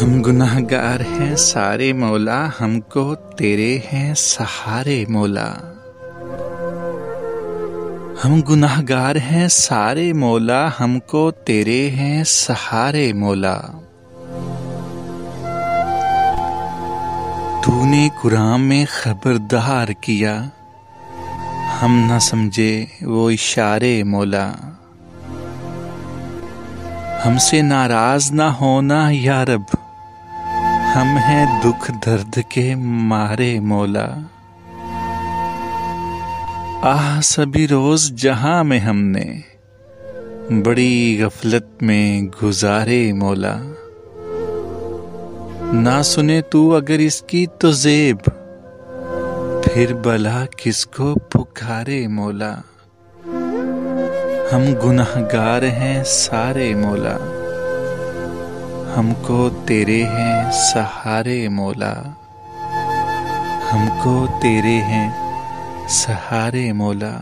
हम गुनाहगार हैं सारे मौला, हमको तेरे हैं सहारे मौला। हम गुनाहगार हैं सारे मौला, हमको तेरे हैं सहारे मौला। तूने कुरान में खबरदार किया, हम न समझे वो इशारे मौला। हमसे नाराज ना होना या रब, हम हैं दुख दर्द के मारे मौला। आह सभी रोज जहां में हमने बड़ी गफलत में गुजारे मौला। ना सुने तू अगर इसकी तो ज़ेब, फिर भला किसको पुकारे मौला। हम गुनाहगार हैं सारे मौला, हमको तेरे हैं सहारे मौला। हमको तेरे हैं सहारे मौला।